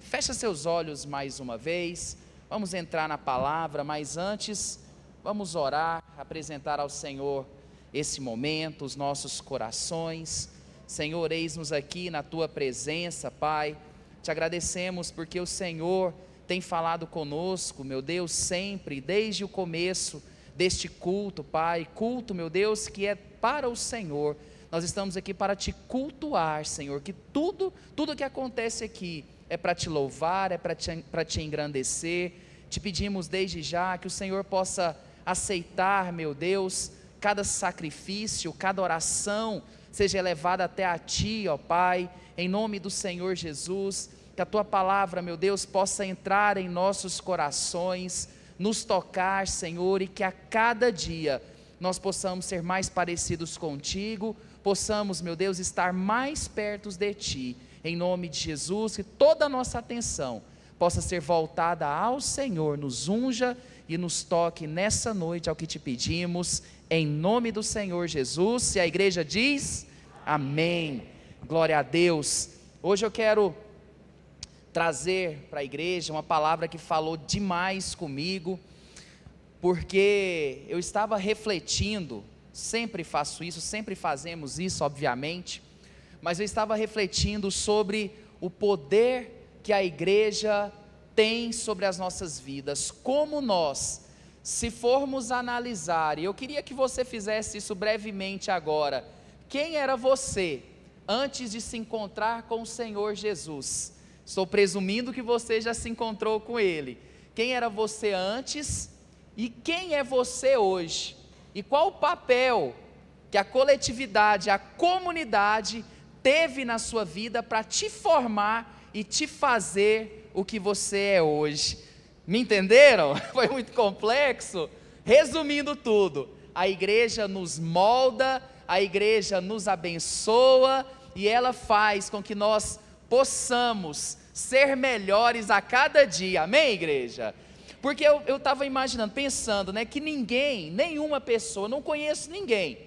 Fecha seus olhos mais uma vez, vamos entrar na palavra, mas antes, vamos orar, apresentar ao Senhor esse momento, os nossos corações. Senhor, eis-nos aqui na Tua presença, Pai, te agradecemos porque o Senhor tem falado conosco, meu Deus, sempre, desde o começo deste culto, Pai, culto, meu Deus, que é para o Senhor. Nós estamos aqui para te cultuar, Senhor, que tudo que acontece aqui é para te louvar, é para te engrandecer. Te pedimos desde já que o Senhor possa aceitar, meu Deus, cada sacrifício, cada oração seja elevada até a Ti, ó Pai, em nome do Senhor Jesus. Que a Tua palavra, meu Deus, possa entrar em nossos corações, nos tocar, Senhor, e que a cada dia nós possamos ser mais parecidos contigo, possamos, meu Deus, estar mais perto de Ti, em nome de Jesus, que toda a nossa atenção possa ser voltada ao Senhor, nos unja e nos toque nessa noite, ao que te pedimos, em nome do Senhor Jesus. Se a igreja diz, amém, glória a Deus. Hoje eu quero trazer para a igreja uma palavra que falou demais comigo, porque eu estava refletindo, sempre faço isso, sempre fazemos isso, obviamente, mas eu estava refletindo sobre o poder que a igreja tem sobre as nossas vidas, como nós, se formos analisar, e eu queria que você fizesse isso brevemente agora, quem era você antes de se encontrar com o Senhor Jesus? Estou presumindo que você já se encontrou com Ele. Quem era você antes e quem é você hoje? E qual o papel que a coletividade, a comunidade teve na sua vida para te formar e te fazer o que você é hoje? Me entenderam? Foi muito complexo? Resumindo tudo, a igreja nos molda, a igreja nos abençoa e ela faz com que nós possamos ser melhores a cada dia, amém, igreja? Porque eu estava imaginando, pensando, né, que ninguém, nenhuma pessoa, não conheço ninguém,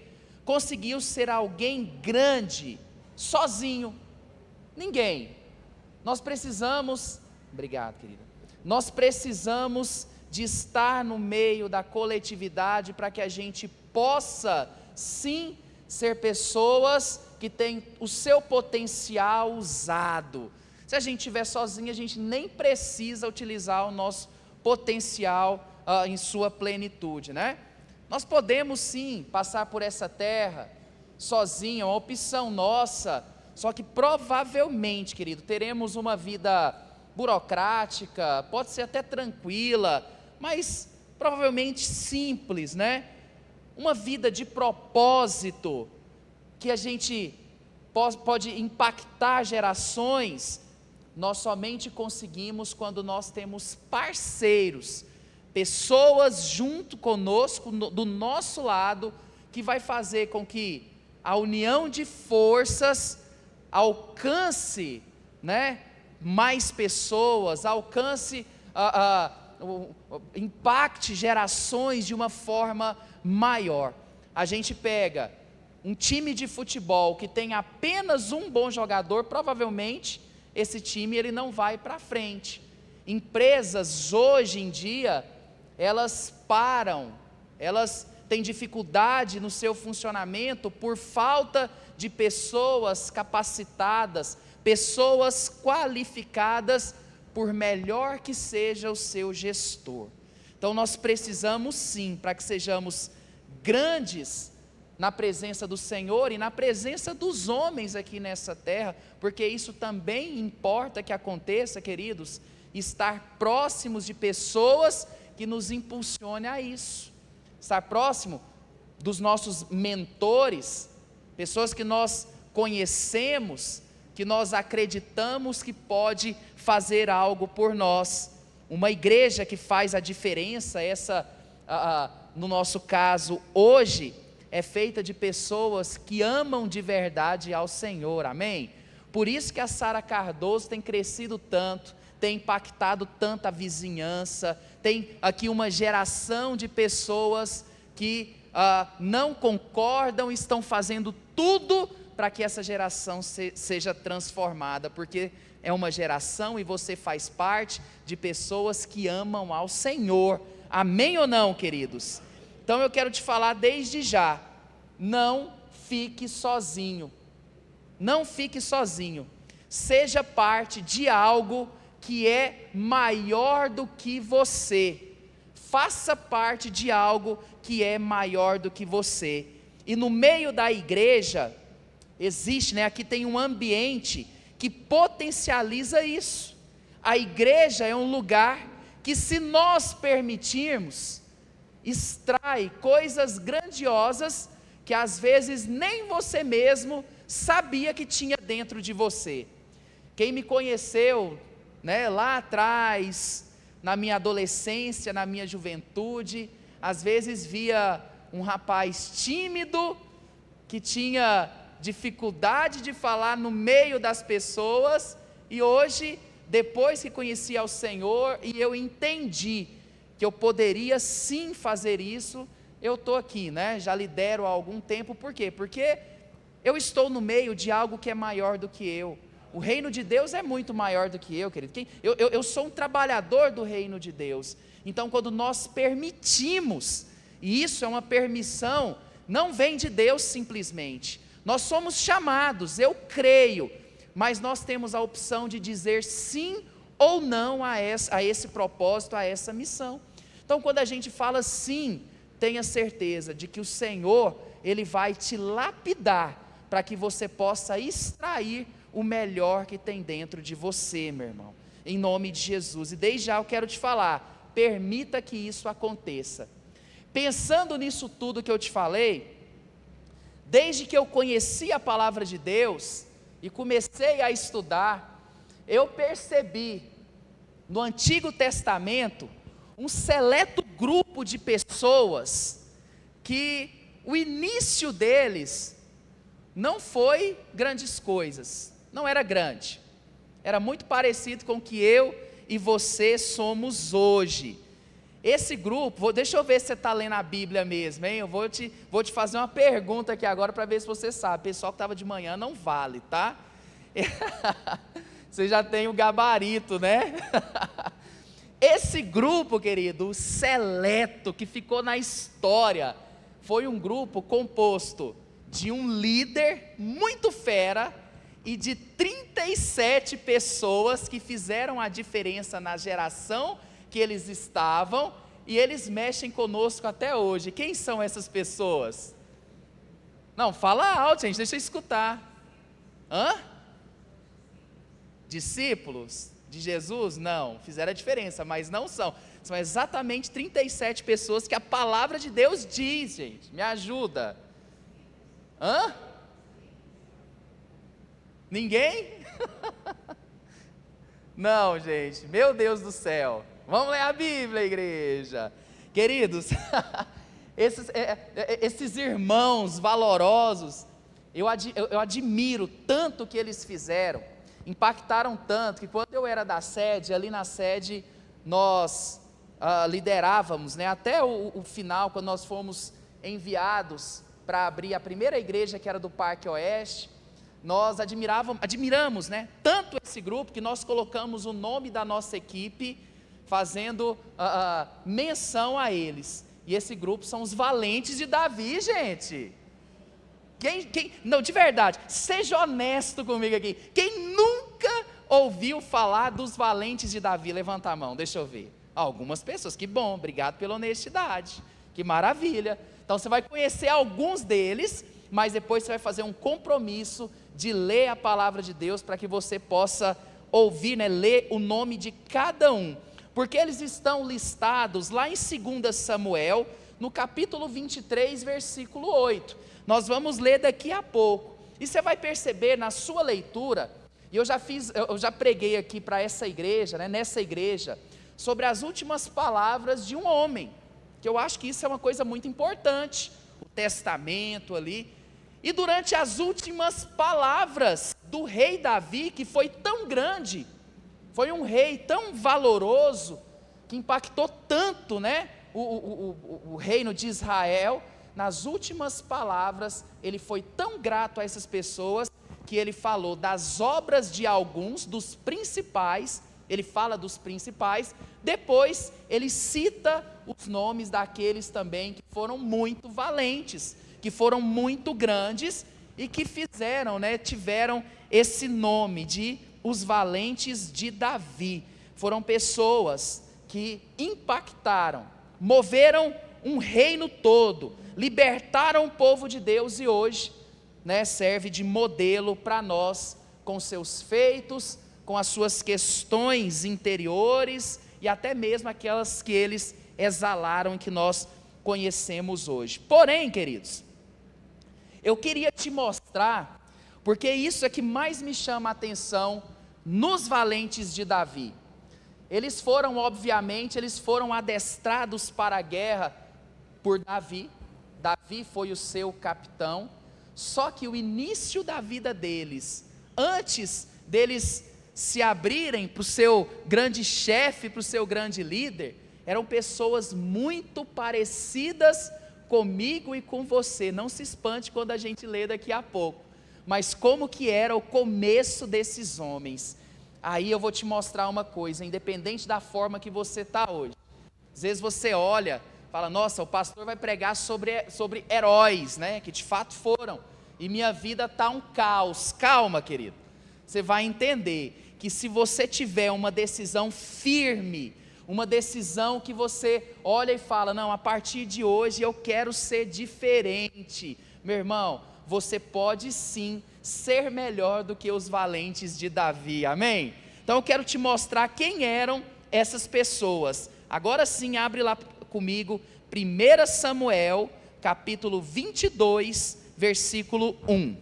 conseguiu ser alguém grande, sozinho, ninguém. Nós precisamos, obrigado querida, nós precisamos de estar no meio da coletividade, para que a gente possa, sim, ser pessoas que têm o seu potencial usado. Se a gente estiver sozinho, a gente nem precisa utilizar o nosso potencial em sua plenitude, né? Nós podemos sim passar por essa terra sozinho, é uma opção nossa, só que provavelmente, querido, teremos uma vida burocrática, pode ser até tranquila, mas provavelmente simples, né? Uma vida de propósito, que a gente pode impactar gerações. Nós somente conseguimos quando nós temos parceiros, pessoas junto conosco, do nosso lado, que vai fazer com que a união de forças alcance, né, mais pessoas, alcance, impacte gerações de uma forma maior. A gente pega um time de futebol que tem apenas um bom jogador, provavelmente esse time ele não vai para frente. Empresas hoje em dia, elas param, elas têm dificuldade no seu funcionamento por falta de pessoas capacitadas, pessoas qualificadas, por melhor que seja o seu gestor. Então nós precisamos sim, para que sejamos grandes na presença do Senhor e na presença dos homens aqui nessa terra, porque isso também importa que aconteça, queridos, estar próximos de pessoas que nos impulsionem a isso, estar próximo dos nossos mentores, pessoas que nós conhecemos, que nós acreditamos que pode fazer algo por nós. Uma igreja que faz a diferença, no nosso caso hoje, é feita de pessoas que amam de verdade ao Senhor, amém? Por isso que a Sara Cardoso tem crescido tanto, tem impactado tanto a vizinhança, tem aqui uma geração de pessoas que não concordam, estão fazendo tudo para que essa geração seja transformada, porque é uma geração e você faz parte de pessoas que amam ao Senhor. Amém ou não, queridos? Então eu quero te falar desde já, não fique sozinho, não fique sozinho, seja parte de algo que é maior do que você, faça parte de algo que é maior do que você. E no meio da igreja, existe, aqui tem um ambiente que potencializa isso. A igreja é um lugar que, se nós permitirmos, extrai coisas grandiosas que às vezes nem você mesmo sabia que tinha dentro de você. Quem me conheceu, lá atrás, na minha adolescência, na minha juventude, às vezes via um rapaz tímido, que tinha dificuldade de falar no meio das pessoas, e hoje, depois que conheci ao Senhor, e eu entendi que eu poderia sim fazer isso, eu estou aqui, já lidero há algum tempo. Por quê? Porque eu estou no meio de algo que é maior do que eu. O reino de Deus é muito maior do que eu, querido. Eu sou um trabalhador do reino de Deus. Então, quando nós permitimos, e isso é uma permissão, não vem de Deus simplesmente. Nós somos chamados, eu creio, mas nós temos a opção de dizer sim ou não a esse propósito, a essa missão. Então, quando a gente fala sim, tenha certeza de que o Senhor, Ele vai te lapidar, para que você possa extrair o melhor que tem dentro de você, meu irmão, em nome de Jesus. E desde já eu quero te falar, permita que isso aconteça. Pensando nisso tudo que eu te falei, desde que eu conheci a palavra de Deus e comecei a estudar, eu percebi no Antigo Testamento um seleto grupo de pessoas que o início deles não foi grandes coisas, não era grande, era muito parecido com o que eu e você somos hoje. Esse grupo, deixa eu ver se você está lendo a Bíblia mesmo, hein? Eu vou te fazer uma pergunta aqui agora para ver se você sabe. O pessoal que estava de manhã não vale, tá? Você já tem o gabarito, né? Esse grupo, querido, o seleto, que ficou na história, foi um grupo composto de um líder muito fera e de 37 pessoas que fizeram a diferença na geração que eles estavam, e eles mexem conosco até hoje. Quem são essas pessoas? Não, fala alto, gente, deixa eu escutar. Discípulos de Jesus? Não, fizeram a diferença, mas não são. São exatamente 37 pessoas que a palavra de Deus diz, gente. Me ajuda. Ninguém? Não, gente, meu Deus do céu. Vamos ler a Bíblia, igreja. Queridos, esses irmãos valorosos, eu admiro tanto o que eles fizeram, impactaram tanto, que quando eu era da sede, ali na sede, nós liderávamos, até o final, quando nós fomos enviados para abrir a primeira igreja, que era do Parque Oeste, nós admiramos, tanto esse grupo, que nós colocamos o nome da nossa equipe, fazendo menção a eles. E esse grupo são os valentes de Davi, gente. Não, de verdade, seja honesto comigo aqui. Quem nunca ouviu falar dos valentes de Davi? Levanta a mão, deixa eu ver. Algumas pessoas, que bom, obrigado pela honestidade, que maravilha. Então você vai conhecer alguns deles, mas depois você vai fazer um compromisso de ler a palavra de Deus, para que você possa ouvir, ler o nome de cada um, porque eles estão listados lá em 2 Samuel, no capítulo 23, versículo 8, nós vamos ler daqui a pouco, e você vai perceber na sua leitura, e eu já preguei aqui para essa igreja, nessa igreja, sobre as últimas palavras de um homem, que eu acho que isso é uma coisa muito importante, o testamento ali, e durante as últimas palavras do rei Davi, que foi tão grande, foi um rei tão valoroso, que impactou tanto, o reino de Israel, nas últimas palavras, ele foi tão grato a essas pessoas, que ele falou das obras de alguns, dos principais, ele fala dos principais, depois ele cita os nomes daqueles também que foram muito valentes, que foram muito grandes, e que fizeram, tiveram esse nome de os valentes de Davi. Foram pessoas que impactaram, moveram um reino todo, libertaram o povo de Deus e hoje, serve de modelo para nós, com seus feitos, com as suas questões interiores e até mesmo aquelas que eles exalaram e que nós conhecemos hoje. Porém, queridos, eu queria te mostrar, porque isso é que mais me chama a atenção nos valentes de Davi. Eles foram, obviamente, adestrados para a guerra por Davi. Davi foi o seu capitão. Só que o início da vida deles, antes deles se abrirem para o seu grande chefe, para o seu grande líder, eram pessoas muito parecidas comigo e com você. Não se espante quando a gente lê daqui a pouco, mas como que era o começo desses homens. Aí eu vou te mostrar uma coisa, independente da forma que você está hoje. Às vezes você olha, fala, nossa, o pastor vai pregar sobre heróis, que de fato foram, e minha vida está um caos. Calma, querido, você vai entender que se você tiver uma decisão firme, uma decisão que você olha e fala, não, a partir de hoje eu quero ser diferente, meu irmão, você pode sim ser melhor do que os valentes de Davi, amém? Então eu quero te mostrar quem eram essas pessoas. Agora sim, abre lá comigo, 1 Samuel, capítulo 22, versículo 1.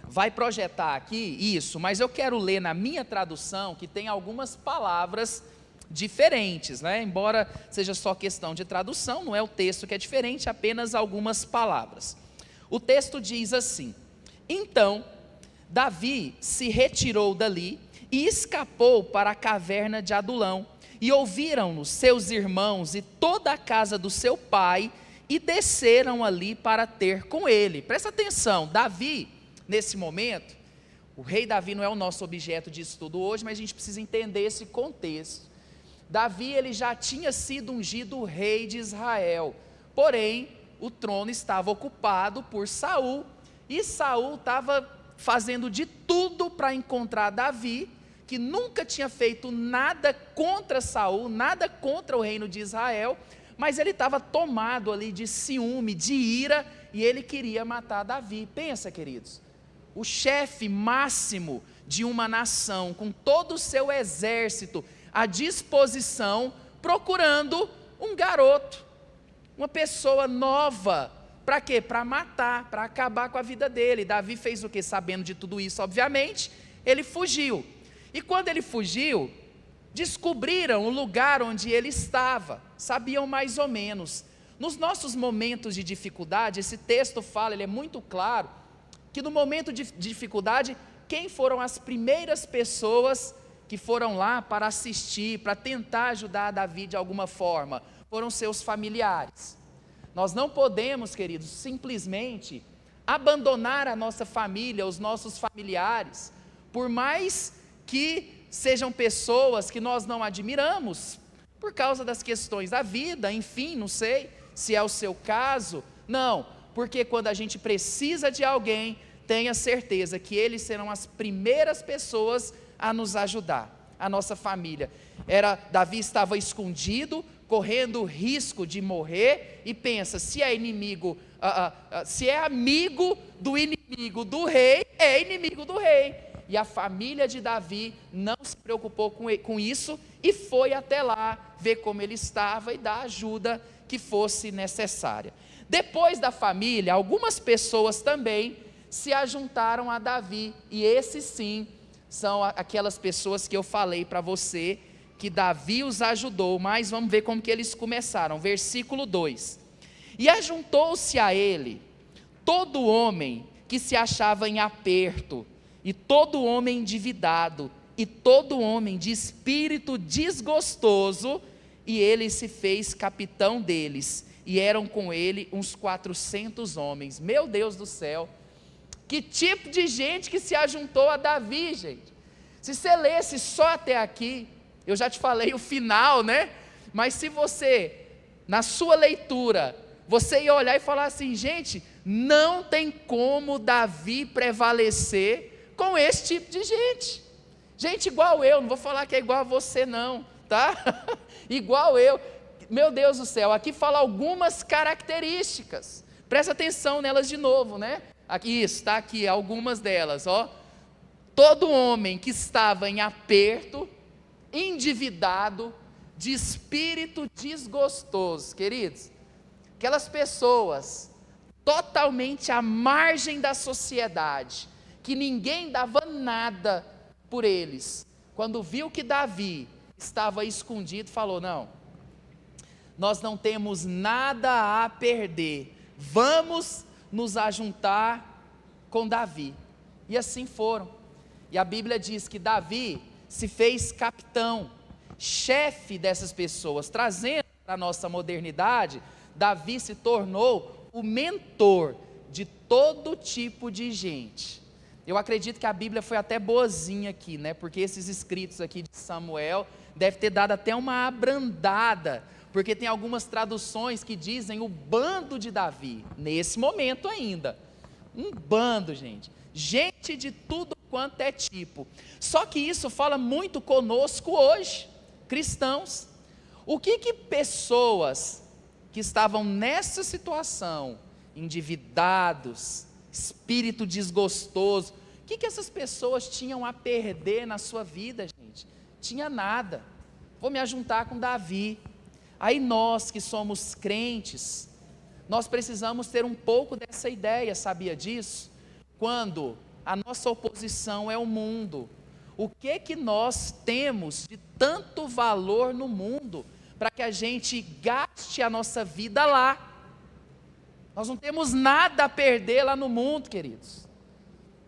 Vai projetar aqui isso, mas eu quero ler na minha tradução, que tem algumas palavras diferentes, embora seja só questão de tradução, não é o texto que é diferente, apenas algumas palavras. O texto diz assim: então Davi se retirou dali e escapou para a caverna de Adulão, e ouviram-no seus irmãos e toda a casa do seu pai, e desceram ali para ter com ele. Presta atenção, Davi, nesse momento, o rei Davi não é o nosso objeto de estudo hoje, mas a gente precisa entender esse contexto. Davi, ele já tinha sido ungido rei de Israel, porém, o trono estava ocupado por Saul, e Saul estava fazendo de tudo para encontrar Davi, que nunca tinha feito nada contra Saul, nada contra o reino de Israel, mas ele estava tomado ali de ciúme, de ira, e ele queria matar Davi. Pensa, queridos, o chefe máximo de uma nação, com todo o seu exército à disposição, procurando um garoto, uma pessoa nova, para quê? Para matar, para acabar com a vida dele. Davi fez o quê? Sabendo de tudo isso, obviamente, ele fugiu. E quando ele fugiu, descobriram o lugar onde ele estava, sabiam mais ou menos. Nos nossos momentos de dificuldade, esse texto fala, ele é muito claro, que no momento de dificuldade, quem foram as primeiras pessoas que foram lá para assistir, para tentar ajudar Davi de alguma forma? Foram seus familiares. Nós não podemos, queridos, simplesmente abandonar a nossa família, os nossos familiares, por mais que sejam pessoas que nós não admiramos, por causa das questões da vida, enfim, não sei se é o seu caso. Não, porque quando a gente precisa de alguém, tenha certeza que eles serão as primeiras pessoas a nos ajudar, a nossa família. Davi estava escondido, correndo risco de morrer, e pensa, se é inimigo, se é amigo do inimigo do rei, é inimigo do rei. E a família de Davi não se preocupou com isso, e foi até lá ver como ele estava e dar a ajuda que fosse necessária. Depois da família, algumas pessoas também se ajuntaram a Davi, e esses sim, são aquelas pessoas que eu falei para você, que Davi os ajudou, mas vamos ver como que eles começaram, versículo 2, e ajuntou-se a ele todo homem que se achava em aperto, e todo homem endividado, e todo homem de espírito desgostoso, e ele se fez capitão deles, e eram com ele uns 400 homens. Meu Deus do céu, que tipo de gente que se ajuntou a Davi, gente. Se você lesse só até aqui, eu já te falei o final, né? Mas se você, na sua leitura, você ia olhar e falar assim, gente, não tem como Davi prevalecer com esse tipo de gente. Gente igual eu, não vou falar que é igual a você não, tá? Igual eu. Meu Deus do céu, aqui fala algumas características. Presta atenção nelas de novo, né? Aqui, isso, está aqui, algumas delas, ó. Todo homem que estava em aperto, endividado, de espírito desgostoso, queridos, aquelas pessoas totalmente à margem da sociedade, que ninguém dava nada por eles, quando viu que Davi estava escondido, falou, não, nós não temos nada a perder, vamos nos ajuntar com Davi, e assim foram, e a Bíblia diz que Davi se fez capitão, chefe dessas pessoas, trazendo para a nossa modernidade, Davi se tornou o mentor de todo tipo de gente. Eu acredito que a Bíblia foi até boazinha aqui, né? Porque esses escritos aqui de Samuel deve ter dado até uma abrandada, porque tem algumas traduções que dizem o bando de Davi, nesse momento ainda. Um bando, gente. Gente de tudo quanto é tipo. Só que isso fala muito conosco hoje, cristãos. O que pessoas que estavam nessa situação, endividados, espírito desgostoso, o que essas pessoas tinham a perder na sua vida, gente? Tinha nada. Vou me ajuntar com Davi. Aí nós que somos crentes, nós precisamos ter um pouco dessa ideia, sabia disso? Quando a nossa oposição é o mundo, o que nós temos de tanto valor no mundo, para que a gente gaste a nossa vida lá? Nós não temos nada a perder lá no mundo, queridos,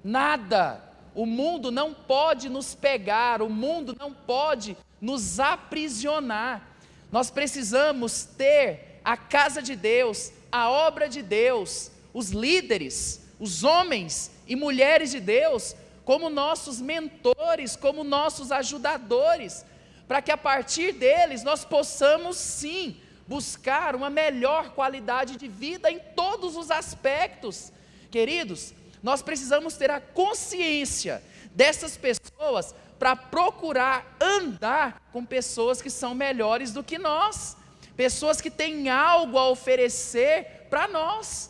nada. O mundo não pode nos pegar, o mundo não pode nos aprisionar. Nós precisamos ter a casa de Deus, a obra de Deus, os líderes, os homens e mulheres de Deus, como nossos mentores, como nossos ajudadores, para que a partir deles nós possamos sim buscar uma melhor qualidade de vida em todos os aspectos. Queridos, nós precisamos ter a consciência dessas pessoas para procurar andar com pessoas que são melhores do que nós, pessoas que têm algo a oferecer para nós.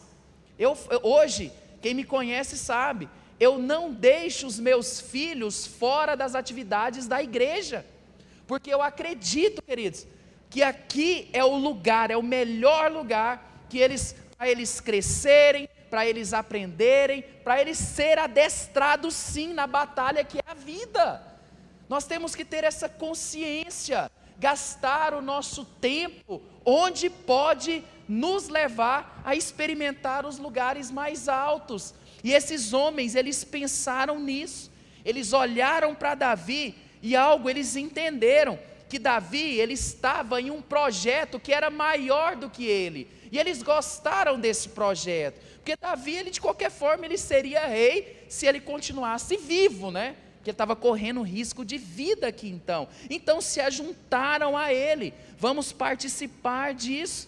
Hoje, quem me conhece sabe, eu não deixo os meus filhos fora das atividades da igreja, porque eu acredito, queridos, que aqui é o lugar, é o melhor lugar para eles crescerem, para eles aprenderem, para eles serem adestrados sim na batalha que é a vida. Nós temos que ter essa consciência, gastar o nosso tempo onde pode nos levar a experimentar os lugares mais altos. E esses homens, eles pensaram nisso, eles olharam para Davi e eles entenderam que Davi, ele estava em um projeto que era maior do que ele, e eles gostaram desse projeto, porque Davi, ele de qualquer forma, ele seria rei, se ele continuasse vivo, né, porque ele estava correndo risco de vida aqui então se ajuntaram a ele, vamos participar disso.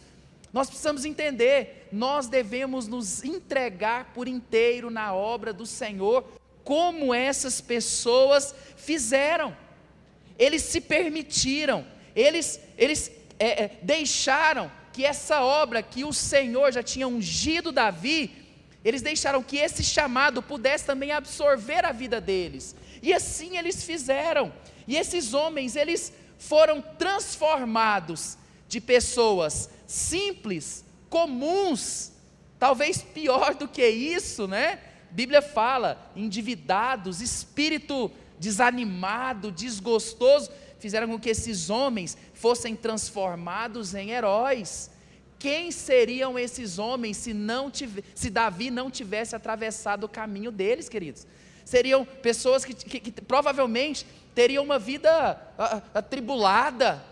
Nós precisamos entender, nós devemos nos entregar por inteiro na obra do Senhor, como essas pessoas fizeram. Eles se permitiram, eles deixaram que essa obra que o Senhor já tinha ungido Davi, eles deixaram que esse chamado pudesse também absorver a vida deles, e assim eles fizeram, e esses homens, eles foram transformados de pessoas simples, comuns, talvez pior do que isso, né? A Bíblia fala, endividados, espírito desanimado, desgostoso, fizeram com que esses homens fossem transformados em heróis. Quem seriam esses homens se Davi não tivesse atravessado o caminho deles, queridos? Seriam pessoas que provavelmente teriam uma vida atribulada,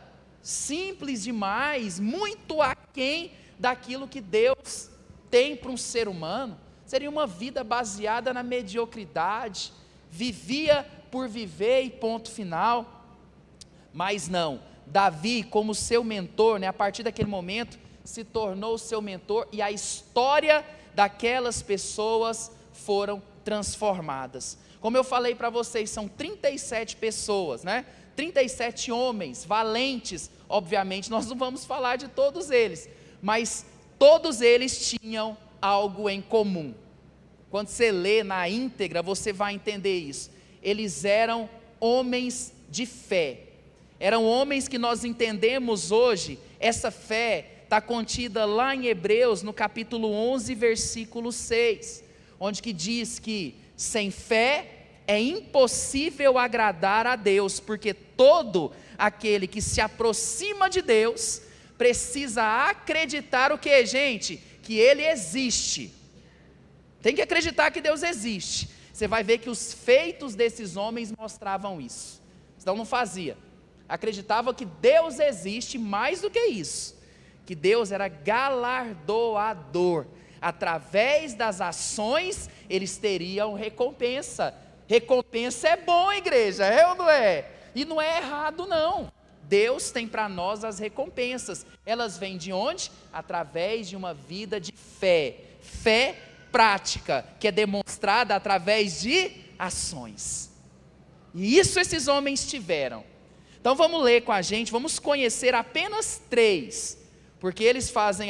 simples demais, muito aquém daquilo que Deus tem para um ser humano. Seria uma vida baseada na mediocridade, vivia por viver e ponto final. Mas não, Davi, como seu mentor, a partir daquele momento, se tornou seu mentor, e a história daquelas pessoas foram transformadas. Como eu falei para vocês, são 37 pessoas, 37 homens valentes. Obviamente nós não vamos falar de todos eles, mas todos eles tinham algo em comum. Quando você lê na íntegra, você vai entender isso. Eles eram homens de fé, eram homens que nós entendemos hoje. Essa fé está contida lá em Hebreus, no capítulo 11, versículo 6, onde que diz que sem fé é impossível agradar a Deus, porque todo aquele que se aproxima de Deus precisa acreditar o que, gente? Que Ele existe. Tem que acreditar que Deus existe. Você vai ver que os feitos desses homens mostravam isso. Então não fazia. Acreditava que Deus existe, mais do que isso, que Deus era galardoador. Através das ações eles teriam recompensa. Recompensa é bom, igreja, é ou não é? E não é errado não. Deus tem para nós as recompensas. Elas vêm de onde? Através de uma vida de fé. Fé prática, que é demonstrada através de ações. E isso esses homens tiveram. Então vamos ler com a gente, vamos conhecer apenas 3, porque eles fazem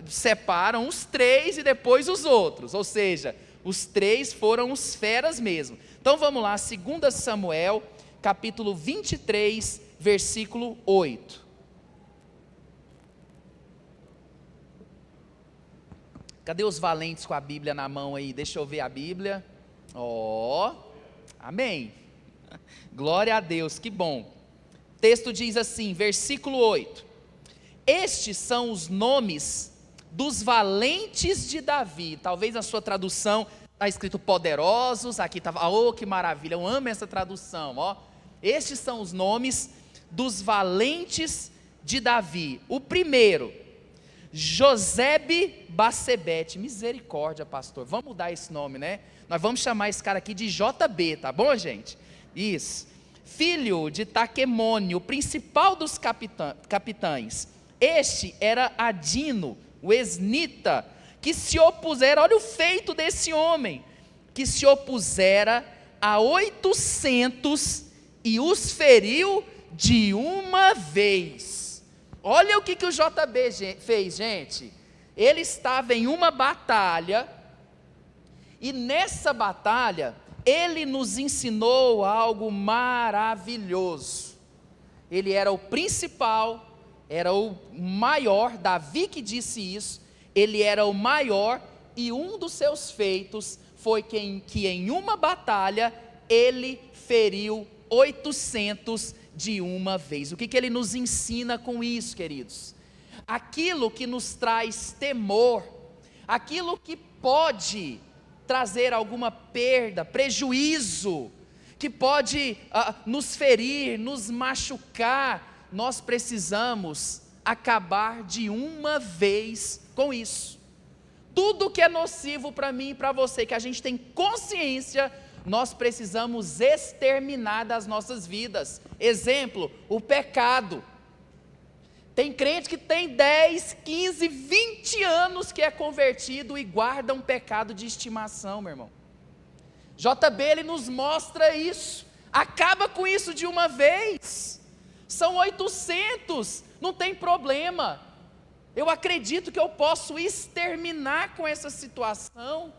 separam os 3 e depois os outros, ou seja, os 3 foram os feras mesmo. Então vamos lá, 2 Samuel, capítulo 23, versículo 8. Cadê os valentes com a Bíblia na mão aí? Deixa eu ver a Bíblia. Amém. Glória a Deus, que bom. O texto diz assim, versículo 8: estes são os nomes dos valentes de Davi. Talvez na sua tradução está escrito poderosos, aqui estava, que maravilha, eu amo essa tradução, Estes são os nomes dos valentes de Davi. O primeiro, Josebe-Basebete. Misericórdia, pastor, vamos mudar esse nome, Nós vamos chamar esse cara aqui de JB, tá bom, gente? Isso. Filho de Taquemônio, o principal dos capitães. Este era Adino, o esnita, que se opusera, olha o feito desse homem, que se opusera a 800 e os feriu de uma vez. Olha o que o JB fez, gente. Ele estava em uma batalha, e nessa batalha, ele nos ensinou algo maravilhoso. Ele era o principal, era o maior, Davi que disse isso, ele era o maior, e um dos seus feitos foi que em uma batalha, ele feriu 800 de uma vez. O que ele nos ensina com isso, queridos? Aquilo que nos traz temor, aquilo que pode trazer alguma perda, prejuízo, que pode nos ferir, nos machucar, nós precisamos acabar de uma vez com isso. Tudo que é nocivo para mim e para você, que a gente tem consciência, nós precisamos exterminar das nossas vidas. Exemplo, o pecado. Tem crente que tem 10, 15, 20 anos que é convertido e guarda um pecado de estimação, meu irmão. JB, ele nos mostra isso. Acaba com isso de uma vez. São 800, não tem problema. Eu acredito que eu posso exterminar com essa situação.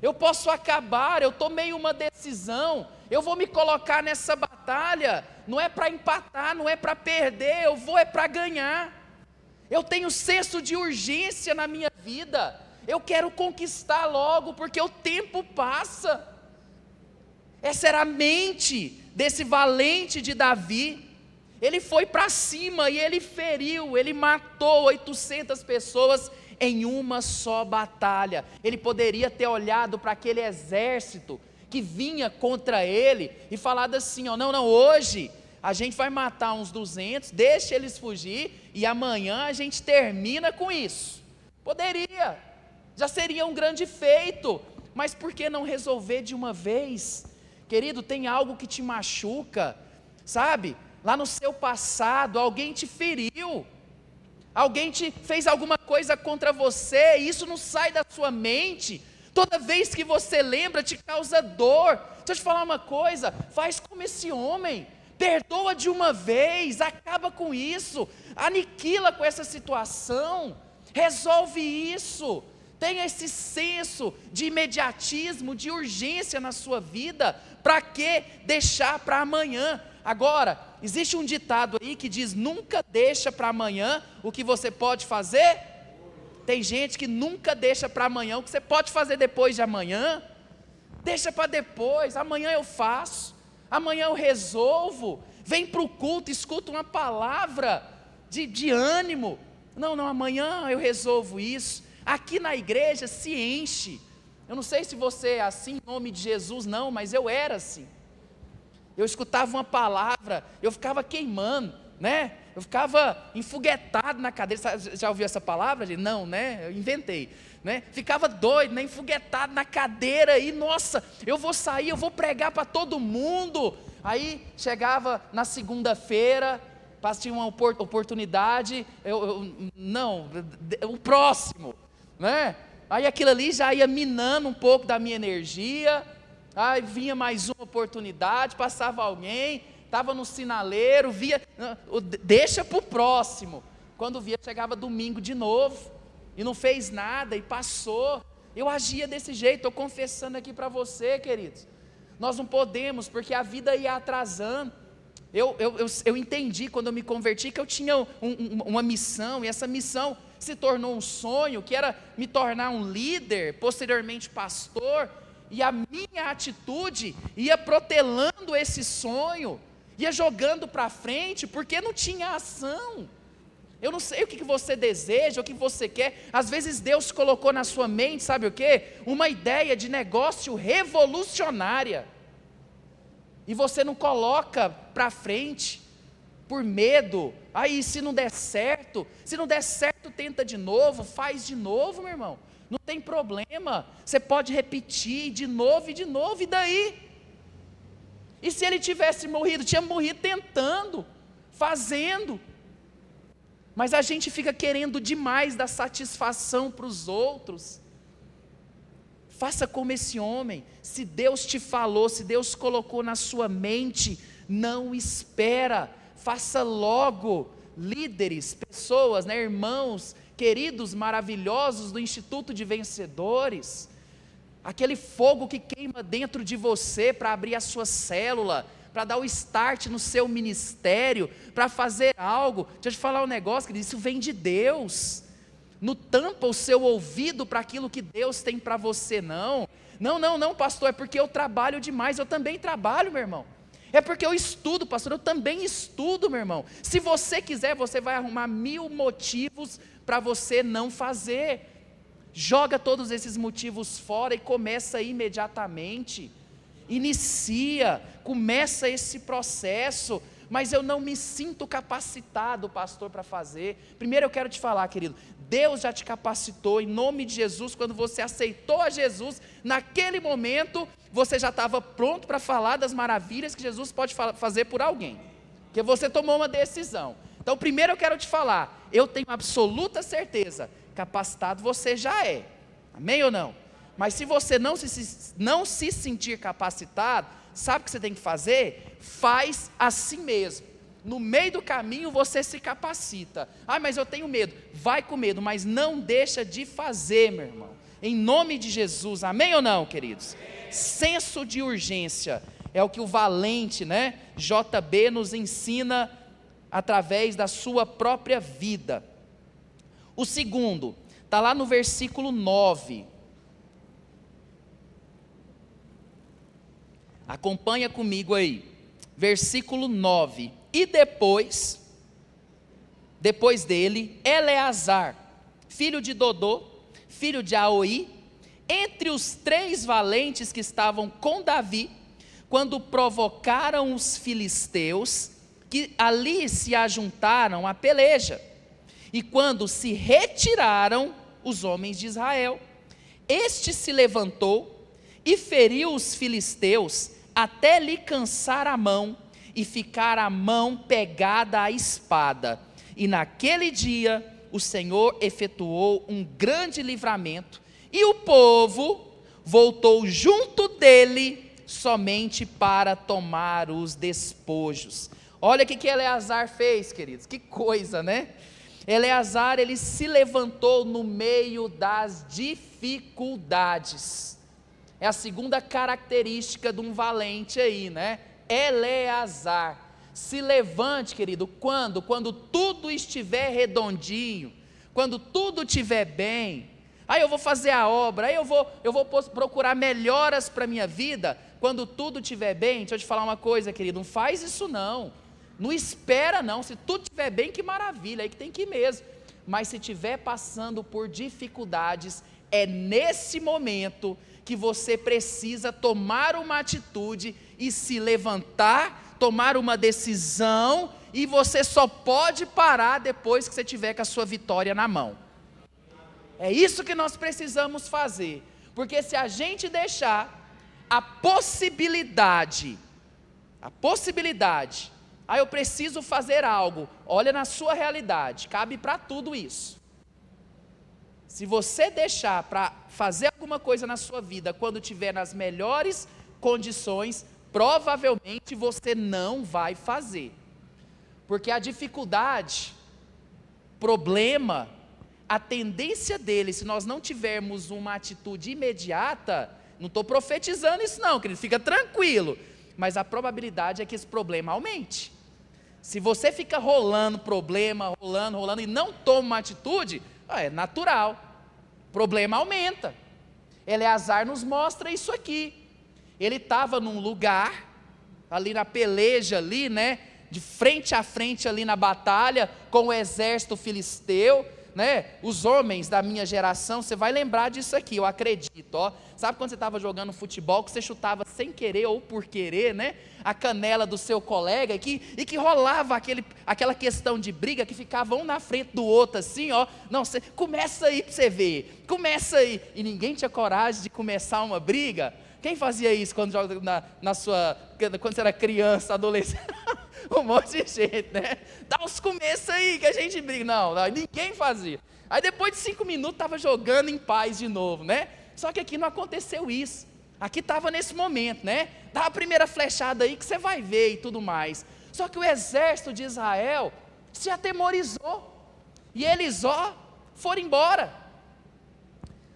Eu posso acabar, eu tomei uma decisão, eu vou me colocar nessa batalha, não é para empatar, não é para perder, eu vou é para ganhar. Eu tenho senso de urgência na minha vida, eu quero conquistar logo, porque o tempo passa. Essa era a mente desse valente de Davi. Ele foi para cima e ele feriu, ele matou 800 pessoas em uma só batalha. Ele poderia ter olhado para aquele exército que vinha contra ele e falado assim, não, hoje a gente vai matar uns 200, deixa eles fugir, e amanhã a gente termina com isso. Poderia, já seria um grande feito, mas por que não resolver de uma vez? Querido, tem algo que te machuca, sabe? Lá no seu passado, alguém te feriu, alguém te fez alguma coisa contra você, e isso não sai da sua mente. Toda vez que você lembra, te causa dor. Deixa eu te falar uma coisa, faz como esse homem, perdoa de uma vez, acaba com isso, aniquila com essa situação, resolve isso. Tenha esse senso de imediatismo, de urgência na sua vida. Para que deixar para amanhã? Agora, existe um ditado aí que diz: nunca deixa para amanhã o que você pode fazer. Tem gente que nunca deixa para amanhã o que você pode fazer depois de amanhã. Deixa para depois, amanhã eu faço, amanhã eu resolvo. Vem para o culto, escuta uma palavra de ânimo. Não, amanhã eu resolvo isso. Aqui na igreja se enche. Eu não sei se você é assim, em nome de Jesus, não, mas eu era assim. Eu escutava uma palavra, eu ficava queimando, né? Eu ficava enfoguetado na cadeira. Já ouviu essa palavra? Não, né? Eu inventei, né? Ficava doido, né? Enfoguetado na cadeira e, nossa, eu vou sair, eu vou pregar para todo mundo. Aí chegava na segunda-feira, tinha uma oportunidade, o próximo, né? Aí aquilo ali já ia minando um pouco da minha energia. Aí vinha mais uma oportunidade, passava alguém, estava no sinaleiro, via, deixa para o próximo. Quando via, chegava domingo de novo, e não fez nada, e passou. Eu agia desse jeito, estou confessando aqui para você, queridos. Nós não podemos, porque a vida ia atrasando. Eu entendi quando eu me converti que eu tinha uma missão, e essa missão se tornou um sonho, que era me tornar um líder, posteriormente pastor, e a minha atitude ia protelando esse sonho, ia jogando para frente, porque não tinha ação. Eu não sei o que você deseja, o que você quer. Às vezes Deus colocou na sua mente, sabe o quê? Uma ideia de negócio revolucionária, e você não coloca para frente, por medo. Aí se não der certo, tenta de novo, faz de novo, meu irmão. Não tem problema, você pode repetir de novo, e daí? E se ele tivesse morrido? Tinha morrido tentando, fazendo. Mas a gente fica querendo demais dar satisfação para os outros. Faça como esse homem. Se Deus te falou, se Deus colocou na sua mente, não espera, faça logo. Líderes, pessoas, né, irmãos, queridos, maravilhosos do Instituto de Vencedores, aquele fogo que queima dentro de você para abrir a sua célula, para dar o start no seu ministério, para fazer algo. Deixa eu te falar um negócio, querido, isso vem de Deus. Não tampa o seu ouvido para aquilo que Deus tem para você, não, pastor, é porque eu trabalho demais. Eu também trabalho, meu irmão. É porque eu estudo, pastor, eu também estudo, meu irmão. Se você quiser, você vai arrumar 1000 motivos para você não fazer. Joga todos esses motivos fora e começa imediatamente. Começa esse processo. Mas eu não me sinto capacitado, pastor, para fazer. Primeiro eu quero te falar, querido, Deus já te capacitou em nome de Jesus. Quando você aceitou a Jesus, naquele momento você já estava pronto para falar das maravilhas que Jesus pode fazer por alguém, porque você tomou uma decisão. Então primeiro eu quero te falar, eu tenho absoluta certeza, capacitado você já é, amém ou não? Mas se você não se sentir capacitado, sabe o que você tem que fazer? Faz assim mesmo. No meio do caminho você se capacita. Mas eu tenho medo. Vai com medo, mas não deixa de fazer, meu irmão. Em nome de Jesus, amém ou não, queridos? Senso de urgência é o que o valente, né, JB nos ensina através da sua própria vida. O segundo, está lá no versículo 9. Acompanha comigo aí, versículo 9. E depois dele, Eleazar, filho de Dodô, filho de Aoi, entre os 3 valentes que estavam com Davi, quando provocaram os filisteus, que ali se ajuntaram à peleja. E quando se retiraram os homens de Israel, este se levantou e feriu os filisteus até lhe cansar a mão e ficar a mão pegada à espada. E naquele dia o Senhor efetuou um grande livramento, e o povo voltou junto dele somente para tomar os despojos. Olha o que Eleazar fez, queridos, que coisa, né? Eleazar, ele se levantou no meio das dificuldades. É a segunda característica de um valente aí, né? Eleazar. Se levante, querido, quando tudo estiver redondinho, quando tudo estiver bem. Aí eu vou fazer a obra, aí eu vou procurar melhoras para a minha vida. Quando tudo estiver bem, deixa eu te falar uma coisa, querido, não faz isso não. Não espera não, se tudo estiver bem, que maravilha, aí que tem que ir mesmo. Mas se estiver passando por dificuldades, é nesse momento que você precisa tomar uma atitude e se levantar, tomar uma decisão, e você só pode parar depois que você tiver com a sua vitória na mão. É isso que nós precisamos fazer, porque se a gente deixar a possibilidade, eu preciso fazer algo, olha na sua realidade, cabe para tudo isso. Se você deixar para fazer alguma coisa na sua vida, quando estiver nas melhores condições, provavelmente você não vai fazer, porque a dificuldade, problema, a tendência dele, se nós não tivermos uma atitude imediata, não estou profetizando isso não, querido, fica tranquilo, mas a probabilidade é que esse problema aumente. Se você fica rolando problema, rolando e não toma uma atitude, é natural, o problema aumenta. Eleazar nos mostra isso aqui. Ele estava num lugar, ali na peleja ali, né, de frente a frente ali na batalha, com o exército filisteu, né, os homens da minha geração, você vai lembrar disso aqui, eu acredito, ó. Sabe quando você estava jogando futebol, que você chutava sem querer ou por querer, né, a canela do seu colega, e que rolava aquela questão de briga, que ficava um na frente do outro assim, ó, não, você, começa aí para você ver, começa aí, e ninguém tinha coragem de começar uma briga. Quem fazia isso quando quando você era criança, adolescente? Um monte de gente, né? Dá uns começos aí que a gente briga. Não, ninguém fazia. Aí depois de 5 minutos estava jogando em paz de novo, né? Só que aqui não aconteceu isso. Aqui estava nesse momento, né? Dá a primeira flechada aí que você vai ver e tudo mais. Só que o exército de Israel se atemorizou. E eles, foram embora.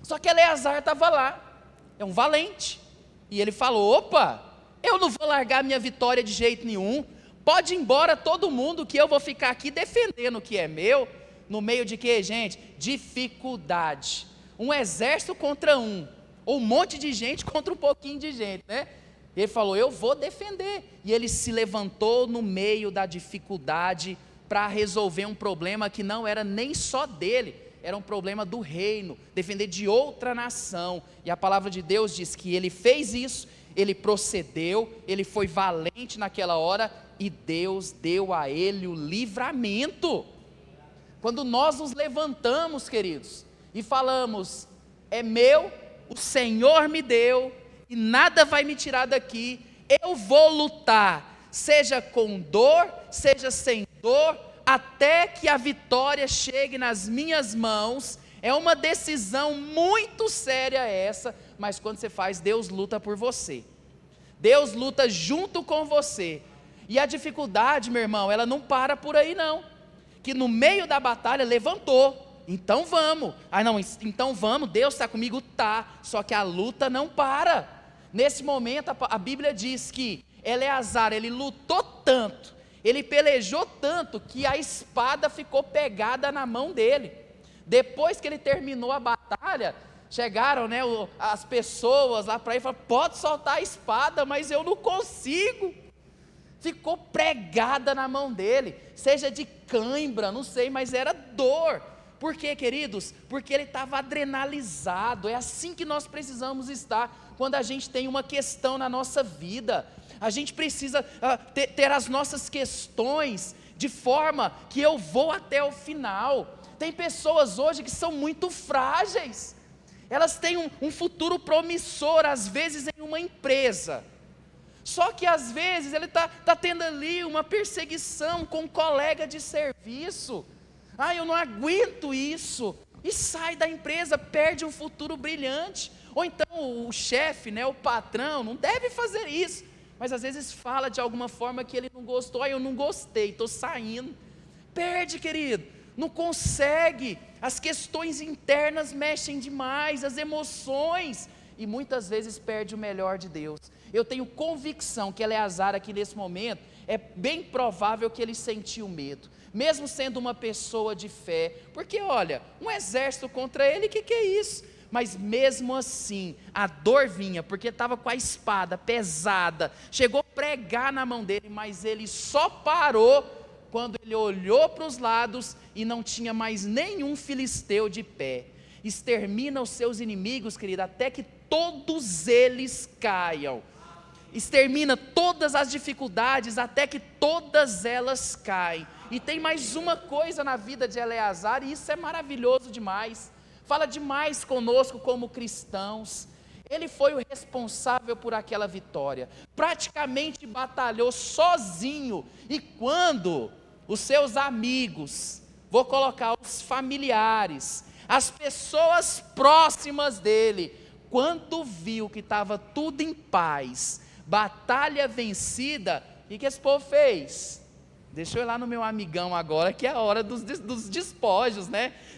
Só que Eleazar estava lá. É um valente. E ele falou, opa, eu não vou largar minha vitória de jeito nenhum. Pode ir embora todo mundo, que eu vou ficar aqui defendendo o que é meu. No meio de quê, gente? Dificuldade. Um exército contra um, ou um monte de gente contra um pouquinho de gente, né? Ele falou, eu vou defender. E ele se levantou no meio da dificuldade para resolver um problema que não era nem só dele, era um problema do reino, defender de outra nação. E a palavra de Deus diz que ele fez isso, ele procedeu, ele foi valente naquela hora, e Deus deu a ele o livramento. Quando nós nos levantamos, queridos, e falamos, é meu, o Senhor me deu, e nada vai me tirar daqui, eu vou lutar, seja com dor, seja sem dor, até que a vitória chegue nas minhas mãos. É uma decisão muito séria essa, mas quando você faz, Deus luta por você, Deus luta junto com você. E a dificuldade, meu irmão, ela não para por aí não, que no meio da batalha levantou, então vamos, não, então vamos, Deus está comigo, tá, só que a luta não para. Nesse momento a Bíblia diz que Eleazar, ele lutou tanto, ele pelejou tanto, que a espada ficou pegada na mão dele. Depois que ele terminou a batalha, chegaram, né, as pessoas lá para ele e falaram, pode soltar a espada, mas eu não consigo. Ficou pregada na mão dele, seja de cãibra, não sei, mas era dor. Por quê, queridos? Porque ele estava adrenalizado. É assim que nós precisamos estar quando a gente tem uma questão na nossa vida. A gente precisa ter as nossas questões de forma que eu vou até o final. Tem pessoas hoje que são muito frágeis, elas têm um futuro promissor, às vezes em uma empresa, só que às vezes ele está tendo ali uma perseguição com um colega de serviço. Eu não aguento isso, e sai da empresa, perde um futuro brilhante. Ou então o chefe, o patrão, não deve fazer isso, mas às vezes fala de alguma forma que ele não gostou. Eu não gostei, estou saindo. Perde, querido, não consegue, as questões internas mexem demais, as emoções, e muitas vezes perde o melhor de Deus. Eu tenho convicção que Eleazar aqui nesse momento, é bem provável que ele sentiu medo, mesmo sendo uma pessoa de fé, porque olha, um exército contra ele, o que é isso? Mas mesmo assim, a dor vinha, porque estava com a espada pesada, chegou a pregar na mão dele, mas ele só parou quando ele olhou para os lados e não tinha mais nenhum filisteu de pé. Extermina os seus inimigos, querida, até que todos eles caiam. Extermina todas as dificuldades até que todas elas caem. E tem mais uma coisa na vida de Eleazar, e isso é maravilhoso demais, fala demais conosco como cristãos. Ele foi o responsável por aquela vitória, praticamente batalhou sozinho, e quando os seus amigos, vou colocar os familiares, as pessoas próximas dele, quando viu que estava tudo em paz, batalha vencida, o que esse povo fez? Deixa eu ir lá no meu amigão agora, que é a hora dos despojos,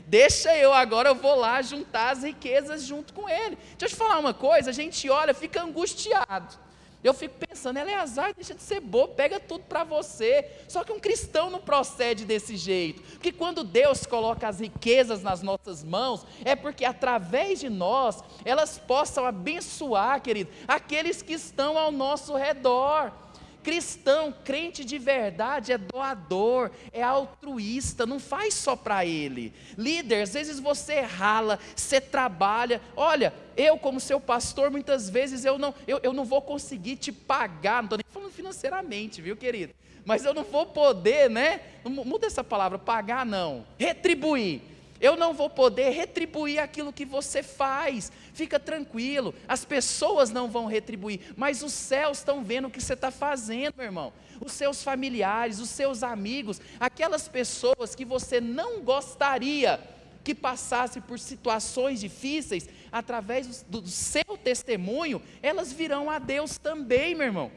Deixa eu agora, eu vou lá juntar as riquezas junto com ele. Deixa eu te falar uma coisa, a gente olha, fica angustiado. Eu fico pensando, Eleazar, deixa de ser bobo, pega tudo para você. Só que um cristão não procede desse jeito, porque quando Deus coloca as riquezas nas nossas mãos, é porque através de nós, elas possam abençoar, querido, aqueles que estão ao nosso redor. Cristão, crente de verdade, é doador, é altruísta, não faz só para ele. Líder, às vezes você rala, você trabalha. Olha, eu como seu pastor, muitas vezes eu não vou conseguir te pagar, não estou nem falando financeiramente, viu, querido? Mas eu não vou poder, não muda essa palavra, pagar não, retribuir. Eu não vou poder retribuir aquilo que você faz, fica tranquilo, as pessoas não vão retribuir, mas os céus estão vendo o que você está fazendo, meu irmão. Os seus familiares, os seus amigos, aquelas pessoas que você não gostaria que passasse por situações difíceis, através do seu testemunho, elas virão a Deus também, meu irmão.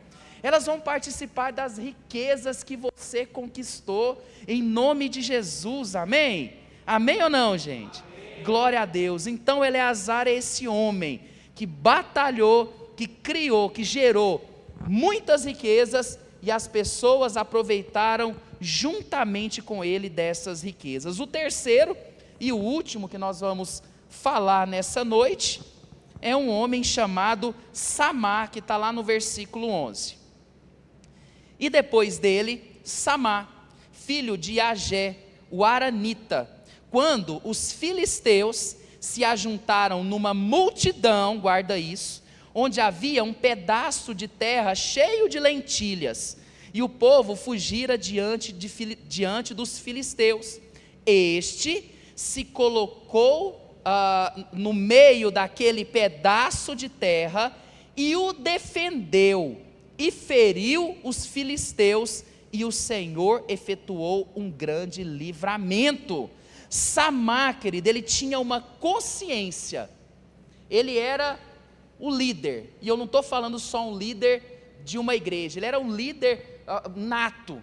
Elas vão participar das riquezas que você conquistou, em nome de Jesus, amém? Amém ou não, gente? Amém. Glória a Deus. Então Eleazar é esse homem que batalhou, que criou, que gerou muitas riquezas, e as pessoas aproveitaram juntamente com ele dessas riquezas. O terceiro e o último que nós vamos falar nessa noite é um homem chamado Samá, que está lá no versículo 11. E depois dele, Samá, filho de Agé, o aranita, quando os filisteus se ajuntaram numa multidão, guarda isso, onde havia um pedaço de terra cheio de lentilhas, e o povo fugira diante dos filisteus. Este se colocou no meio daquele pedaço de terra, e o defendeu, e feriu os filisteus, e o Senhor efetuou um grande livramento. Samá, querido, ele tinha uma consciência, ele era o líder, e eu não estou falando só um líder de uma igreja, ele era um líder nato,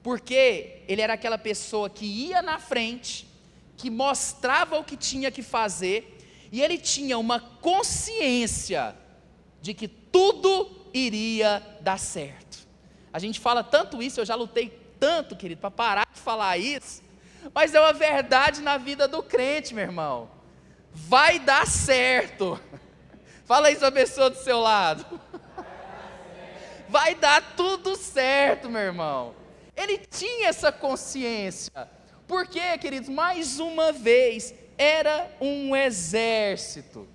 porque ele era aquela pessoa que ia na frente, que mostrava o que tinha que fazer, e ele tinha uma consciência de que tudo iria dar certo. A gente fala tanto isso, eu já lutei tanto, querido, para parar de falar isso, mas é uma verdade na vida do crente, meu irmão. Vai dar certo. Fala isso a pessoa do seu lado. Vai dar tudo certo, meu irmão. Ele tinha essa consciência. Por quê, queridos? Mais uma vez, era um exército.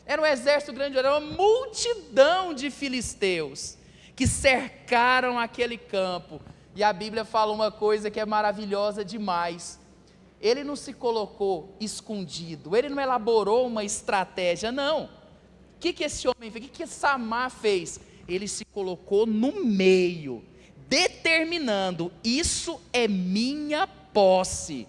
Era um exército grande, era uma multidão de filisteus que cercaram aquele campo. E a Bíblia fala uma coisa que é maravilhosa demais. Ele não se colocou escondido, ele não elaborou uma estratégia, não. O que esse homem fez? O que Samar fez? Ele se colocou no meio, determinando: isso é minha posse.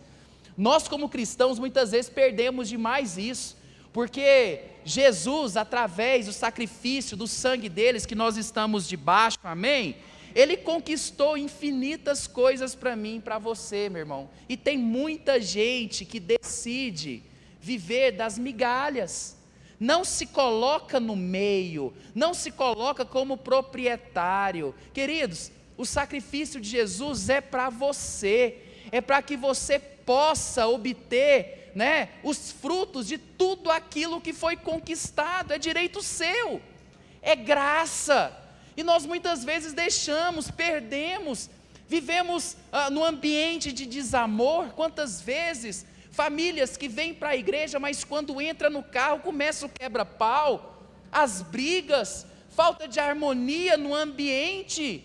Nós, como cristãos, muitas vezes perdemos demais isso, porque Jesus, através do sacrifício, do sangue deles, que nós estamos debaixo, amém? Ele conquistou infinitas coisas para mim e para você, meu irmão. E tem muita gente que decide viver das migalhas, não se coloca no meio, não se coloca como proprietário. Queridos, o sacrifício de Jesus é para você, é para que você possa obter, né, os frutos de tudo aquilo que foi conquistado. É direito seu, é graça. E nós muitas vezes deixamos, perdemos, vivemos num ambiente de desamor. Quantas vezes famílias que vêm para a igreja, mas quando entra no carro começa o quebra-pau, as brigas, falta de harmonia no ambiente.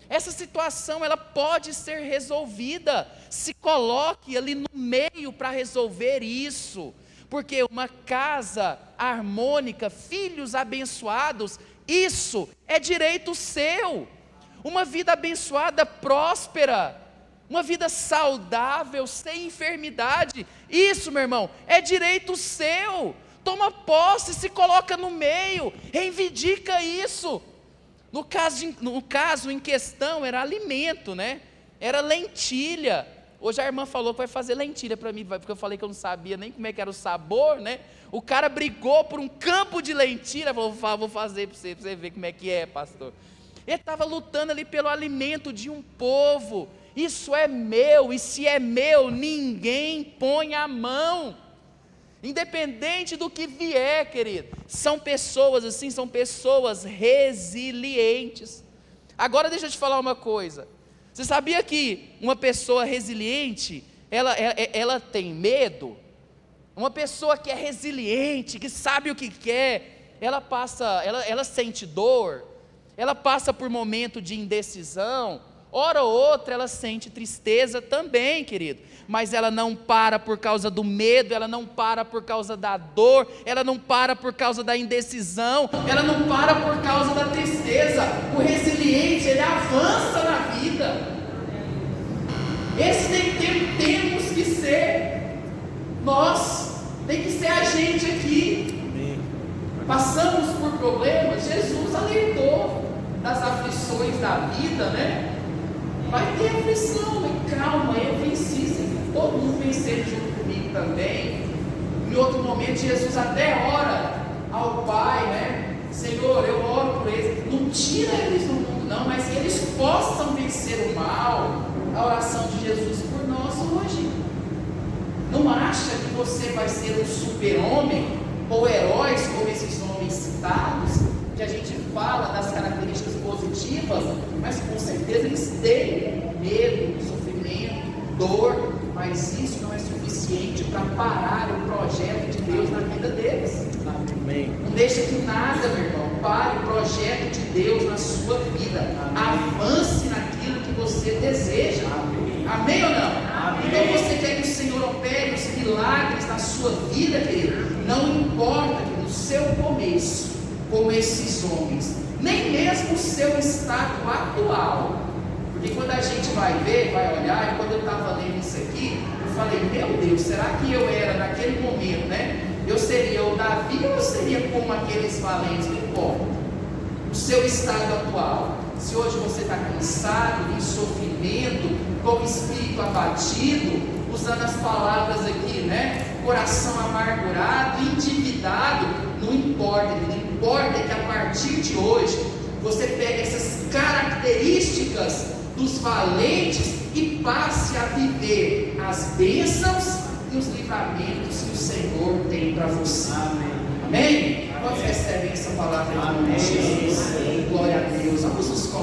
Essa situação ela pode ser resolvida. Se coloque ali no meio para resolver isso, porque uma casa harmônica, filhos abençoados, isso é direito seu. Uma vida abençoada, próspera, uma vida saudável, sem enfermidade, isso, meu irmão, é direito seu. Toma posse, se coloca no meio, reivindica isso. No caso em questão era alimento, né? Era lentilha. Hoje a irmã falou que vai fazer lentilha para mim, porque eu falei que eu não sabia nem como é que era o sabor, né? O cara brigou por um campo de lentilha, falou: vou fazer para você ver como é que é, pastor. Ele estava lutando ali pelo alimento de um povo. Isso é meu, e se é meu, ninguém põe a mão, independente do que vier, querido. São pessoas assim, são pessoas resilientes. Agora deixa eu te falar uma coisa. Você sabia que uma pessoa resiliente, ela tem medo? Uma pessoa que é resiliente, que sabe o que quer, ela sente dor, ela passa por momento de indecisão, hora ou outra ela sente tristeza também, querido, mas ela não para por causa do medo, ela não para por causa da dor, ela não para por causa da indecisão, ela não para por causa da tristeza. O resiliente, ele avança na vida. Esse temos que ser nós, tem que ser a gente aqui. Passamos por problemas, Jesus alertou das aflições da vida, né? Vai ter aflição, mas calma, eu venci, todo mundo venceu junto comigo também. Em outro momento, Jesus até ora ao Pai, né? Senhor, eu oro por eles, não tira eles do mundo não, mas que eles possam vencer o mal. A oração de Jesus por nós hoje. Não acha que você vai ser um super-homem, ou heróis como esses homens citados, que a gente fala das características positivas, mas com certeza eles têm medo, sofrimento, dor, mas isso não é suficiente para parar o projeto de Deus na vida deles. Amém. Não deixa que nada, meu irmão, pare o projeto de Deus na sua vida. Avance naquilo que você deseja. Amém ou não? Amém. Então você quer que o Senhor opere os milagres na sua vida, querido? Não importa que no seu começo, como esses homens, nem mesmo o seu estado atual, porque quando a gente vai ver, vai olhar, e quando eu estava lendo isso aqui, eu falei: meu Deus, será que eu era naquele momento, né? Eu seria o Davi ou eu seria como aqueles valentes? Não importa o seu estado atual. Se hoje você está cansado, em sofrimento, com o espírito abatido, usando as palavras aqui, né? Coração amargurado, endividado, não importa, não importa que a partir de hoje você pegue essas características dos valentes e passe a viver as bênçãos e os livramentos que o Senhor tem para você. Amém. Amém? Quantos recebem essa palavra em nome de Jesus? Glória a Deus. Vamos nos colocar.